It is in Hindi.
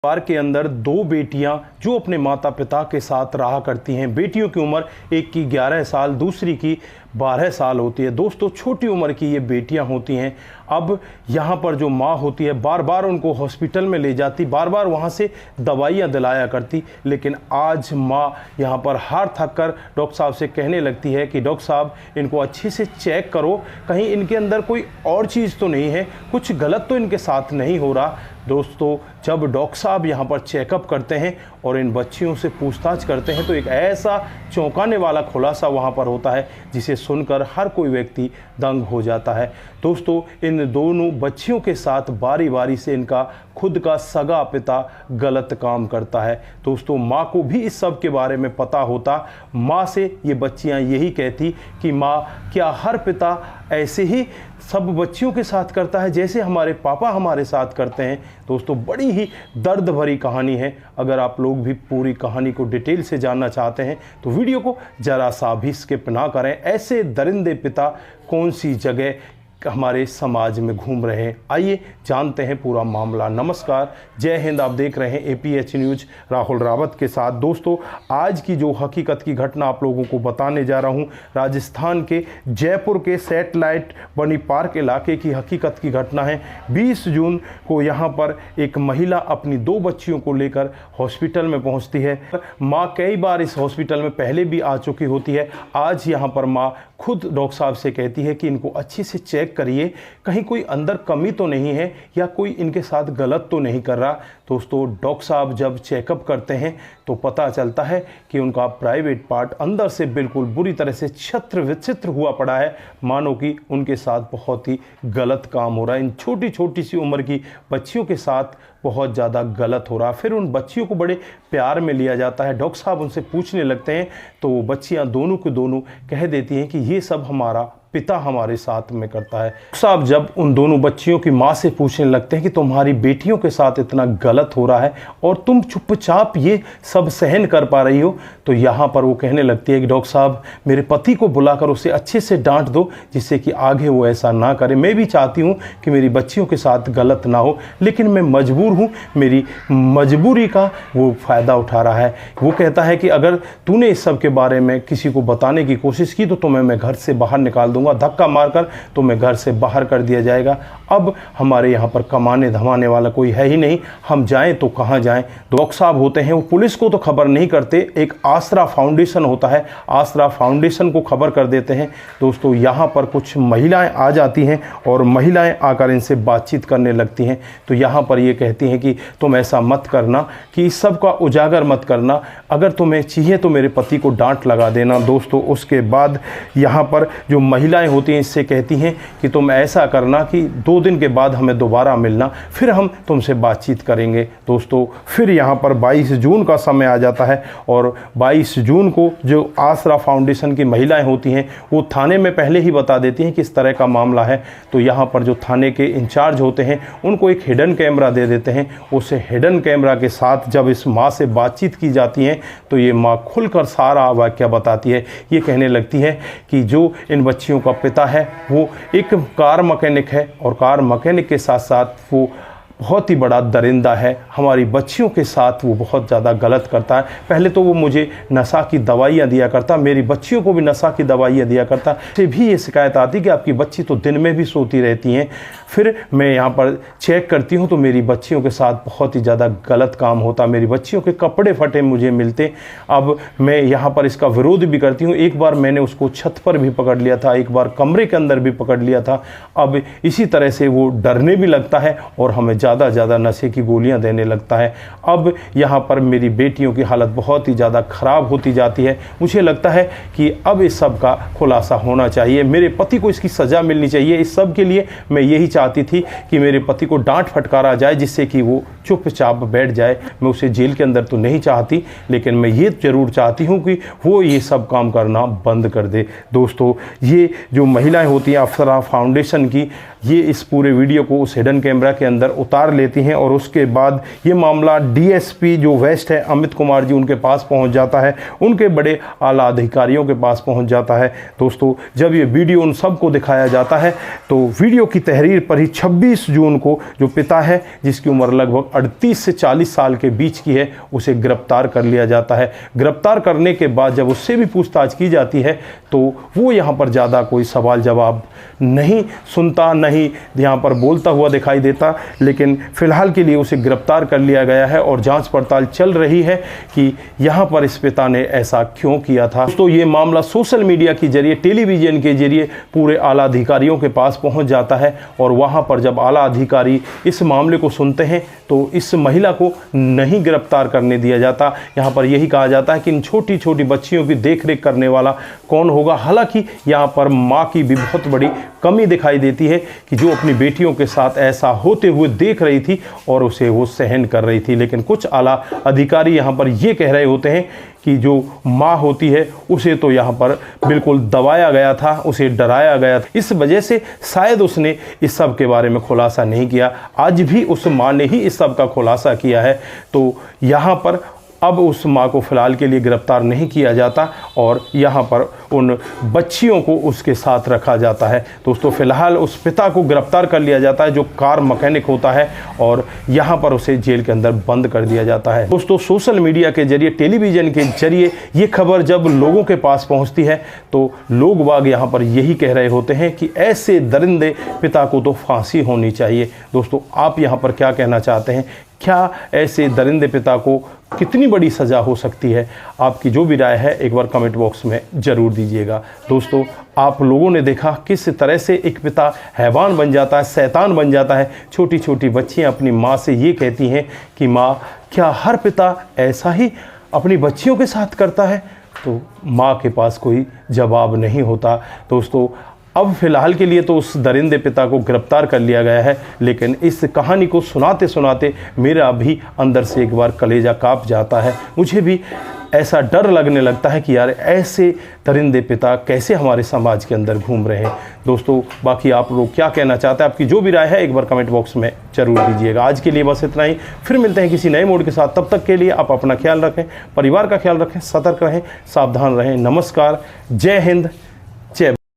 परिवार के अंदर दो बेटियां जो अपने माता पिता के साथ रहा करती हैं। बेटियों की उम्र एक की 11 साल, दूसरी की 12 साल होती है। दोस्तों, छोटी उम्र की ये बेटियां होती हैं। अब यहाँ पर जो माँ होती है बार बार उनको हॉस्पिटल में ले जाती, बार बार वहाँ से दवाइयाँ दिलाया करती, लेकिन आज माँ यहाँ पर हार थक कर डॉक्टर साहब से कहने लगती है कि डॉक्टर साहब, इनको अच्छे से चेक करो, कहीं इनके अंदर कोई और चीज़ तो नहीं है, कुछ गलत तो इनके साथ नहीं हो रहा। दोस्तों, जब डॉक्टर साहब यहाँ पर चेकअप करते हैं और इन बच्चियों से पूछताछ करते हैं तो एक ऐसा चौंकाने वाला खुलासा वहाँ पर होता है जिसे सुनकर हर कोई व्यक्ति दंग हो जाता है। दोस्तों, इन दोनों बच्चियों के साथ बारी बारी से इनका खुद का सगा पिता गलत काम करता है। दोस्तों, माँ को भी इस सब के बारे में पता होता। माँ से ये बच्चियाँ यही कहती कि माँ, क्या हर पिता ऐसे ही सब बच्चियों के साथ करता है जैसे हमारे पापा हमारे साथ करते हैं? दोस्तों, बड़ी ही दर्द भरी कहानी है। अगर आप लोग भी पूरी कहानी को डिटेल से जानना चाहते हैं तो वीडियो को जरा सा भी स्किप ना करें। ऐसे दरिंदे पिता कौन सी जगह हमारे समाज में घूम रहे हैं, आइए जानते हैं पूरा मामला। नमस्कार, जय हिंद। आप देख रहे हैं APH न्यूज राहुल रावत के साथ। दोस्तों, आज की जो हकीकत की घटना आप लोगों को बताने जा रहा हूं, राजस्थान के जयपुर के सैटेलाइट बनी पार्क इलाके की हकीकत की घटना है। 20 जून को यहां पर एक महिला अपनी 2 बच्चियों को लेकर हॉस्पिटल में पहुंचती है। माँ कई बार इस हॉस्पिटल में पहले भी आ चुकी होती है। आज यहाँ पर माँ खुद डॉक्टर साहब से कहती है कि इनको अच्छे से चेक करिए, कहीं कोई अंदर कमी तो नहीं है या कोई इनके साथ गलत तो नहीं कर रहा। दोस्तों, डॉक्टर साहब जब चेकअप करते हैं तो पता चलता है कि उनका प्राइवेट पार्ट अंदर से बिल्कुल बुरी तरह से छत्र विचित्र हुआ पड़ा है, मानो कि उनके साथ बहुत ही गलत काम हो रहा है। इन छोटी छोटी सी उम्र की बच्चियों के साथ बहुत ज़्यादा गलत हो रहा है। फिर उन बच्चियों को बड़े प्यार में लिया जाता है। डॉक्टर साहब उनसे पूछने लगते हैं तो वो बच्चियाँ दोनों के दोनों कह देती हैं कि ये सब हमारा पिता हमारे साथ में करता है। साहब जब उन दोनों बच्चियों की माँ से पूछने लगते हैं कि तुम्हारी बेटियों के साथ इतना गलत हो रहा है और तुम चुपचाप ये सब सहन कर पा रही हो, तो यहाँ पर वो कहने लगती है कि डॉक्टर साहब, मेरे पति को बुलाकर उसे अच्छे से डांट दो जिससे कि आगे वो ऐसा ना करे। मैं भी चाहती हूँ कि मेरी बच्चियों के साथ गलत ना हो, लेकिन मैं मजबूर हूँ, मेरी मजबूरी का वो फ़ायदा उठा रहा है। वो कहता है कि अगर तूने इस सब के बारे में किसी को बताने की कोशिश की तो तुम्हें मैं घर से बाहर निकाल दूंगा, धक्का मारकर तुम्हें घर से बाहर कर दिया जाएगा। अब हमारे यहाँ पर कमाने धमाने वाला कोई है ही नहीं, हम जाएं तो कहाँ जाएं। डॉक्टर साहब होते हैं वो पुलिस को तो खबर नहीं करते, एक आसरा फाउंडेशन होता है, आसरा फाउंडेशन को खबर कर देते हैं। दोस्तों, यहाँ पर कुछ महिलाएं आ जाती हैं और महिलाएं आकर इनसे बातचीत करने लगती हैं। तो यहाँ पर ये कहती हैं कि तुम ऐसा मत करना, कि इस सब का उजागर मत करना, अगर तुम्हें चाहिए तो मेरे पति को डांट लगा देना। दोस्तों, उसके बाद यहाँ पर जो महिलाएं होती हैं इससे कहती हैं कि तुम ऐसा करना कि 2 दिन के बाद हमें दोबारा मिलना, फिर हम तुमसे बातचीत करेंगे। दोस्तों, फिर यहाँ पर 22 जून का समय आ जाता है और 22 जून को जो आसरा फाउंडेशन की महिलाएं होती हैं वो थाने में पहले ही बता देती हैं कि इस तरह का मामला है। तो यहाँ पर जो थाने के इंचार्ज होते हैं उनको एक हिडन कैमरा दे देते हैं। उस हिडन कैमरा के साथ जब इस माँ से बातचीत की जाती है तो ये माँ खुलकर सारा वाकया बताती है। ये कहने लगती है कि जो इन बच्चियों का पिता है वो एक कार मैकेनिक है और कार मैकेनिक के साथ साथ वो बहुत ही बड़ा दरिंदा है। हमारी बच्चियों के साथ वो बहुत ज़्यादा गलत करता है। पहले तो वो मुझे नशा की दवाइयाँ दिया करता, मेरी बच्चियों को भी नशा की दवाइयाँ दिया करता। से भी ये शिकायत आती कि आपकी बच्ची तो दिन में भी सोती रहती हैं। फिर मैं यहाँ पर चेक करती हूँ तो मेरी बच्चियों के साथ बहुत ही ज़्यादा गलत काम होता, मेरी बच्चियों के कपड़े फटे मुझे मिलते। अब मैं यहाँ पर इसका विरोध भी करती हूँ। एक बार मैंने उसको छत पर भी पकड़ लिया था, एक बार कमरे के अंदर भी पकड़ लिया था। अब इसी तरह से वो डरने भी लगता है और हमें ज़्यादा नशे की गोलियां देने लगता है। अब यहाँ पर मेरी बेटियों की हालत बहुत ही ज़्यादा ख़राब होती जाती है। मुझे लगता है कि अब इस सब का खुलासा होना चाहिए, मेरे पति को इसकी सज़ा मिलनी चाहिए। इस सब के लिए मैं यही चाहती थी कि मेरे पति को डांट फटकारा जाए जिससे कि वो चुपचाप बैठ जाए। मैं उसे जेल के अंदर तो नहीं चाहती, लेकिन मैं ये ज़रूर चाहती हूँ कि वो ये सब काम करना बंद कर दे। दोस्तों, ये जो महिलाएँ होती हैं आसरा फाउंडेशन की, ये इस पूरे वीडियो को उस हिडन कैमरा के अंदर उतार उतार लेती हैं और उसके बाद ये मामला डीएसपी जो वेस्ट है अमित कुमार जी उनके पास पहुंच जाता है, उनके बड़े आला अधिकारियों के पास पहुंच जाता है। दोस्तों जब ये वीडियो उन सबको दिखाया जाता है तो वीडियो की तहरीर पर ही 26 जून को जो पिता है जिसकी उम्र लगभग 38 से 40 साल के बीच की है उसे गिरफ्तार कर लिया जाता है। गिरफ्तार करने के बाद जब उससे भी पूछताछ की जाती है तो वो यहाँ पर ज़्यादा कोई सवाल जवाब नहीं सुनता, नहीं यहाँ पर बोलता हुआ दिखाई देता, लेकिन फ़िलहाल के लिए उसे गिरफ्तार कर लिया गया है और जांच पड़ताल चल रही है कि यहाँ पर इस पिता ने ऐसा क्यों किया था। दोस्तों ये मामला सोशल मीडिया के जरिए, टेलीविज़न के जरिए पूरे आला अधिकारियों के पास पहुँच जाता है और वहाँ पर जब आला अधिकारी इस मामले को सुनते हैं तो इस महिला को नहीं गिरफ्तार करने दिया जाता। यहाँ पर यही कहा जाता है कि इन छोटी छोटी बच्चियों की देखरेख करने वाला कौन होगा। हालांकि यहाँ पर माँ की भी बहुत बड़ी कमी दिखाई देती है कि जो अपनी बेटियों के साथ ऐसा होते हुए देख रही थी और उसे वो सहन कर रही थी। लेकिन कुछ आला अधिकारी यहाँ पर ये कह रहे होते हैं कि जो माँ होती है उसे तो यहाँ पर बिल्कुल दबाया गया था, उसे डराया गया था, इस वजह से शायद उसने इस सब के बारे में खुलासा नहीं किया। आज भी उस माँ ने ही इस सब का खुलासा किया है। तो यहाँ पर अब उस माँ को फ़िलहाल के लिए गिरफ्तार नहीं किया जाता और यहाँ पर उन बच्चियों को उसके साथ रखा जाता है। दोस्तों फ़िलहाल उस पिता को गिरफ्तार कर लिया जाता है जो कार मैकेनिक होता है और यहाँ पर उसे जेल के अंदर बंद कर दिया जाता है। दोस्तों सोशल मीडिया के जरिए, टेलीविज़न के जरिए ये खबर जब लोगों के पास पहुँचती है तो लोग बाग यहाँ पर यही कह रहे होते हैं कि ऐसे दरिंदे पिता को तो फांसी होनी चाहिए। दोस्तों आप यहाँ पर क्या कहना चाहते हैं? क्या ऐसे दरिंदे पिता को कितनी बड़ी सज़ा हो सकती है? आपकी जो भी राय है एक बार कमेंट बॉक्स में ज़रूर दीजिएगा। दोस्तों आप लोगों ने देखा किस तरह से एक पिता हैवान बन जाता है, शैतान बन जाता है। छोटी छोटी बच्चियां अपनी माँ से ये कहती हैं कि माँ क्या हर पिता ऐसा ही अपनी बच्चियों के साथ करता है? तो माँ के पास कोई जवाब नहीं होता। दोस्तों अब फ़िलहाल के लिए तो उस दरिंदे पिता को गिरफ्तार कर लिया गया है, लेकिन इस कहानी को सुनाते सुनाते मेरा भी अंदर से एक बार कलेजा काँप जाता है। मुझे भी ऐसा डर लगने लगता है कि यार ऐसे दरिंदे पिता कैसे हमारे समाज के अंदर घूम रहे हैं। दोस्तों बाकी आप लोग क्या कहना चाहते हैं? आपकी जो भी राय है एक बार कमेंट बॉक्स में ज़रूर दीजिएगा। आज के लिए बस इतना ही, फिर मिलते हैं किसी नए मोड के साथ। तब तक के लिए आप अपना ख्याल रखें, परिवार का ख्याल रखें, सतर्क रहें, सावधान रहें। नमस्कार, जय हिंद, जय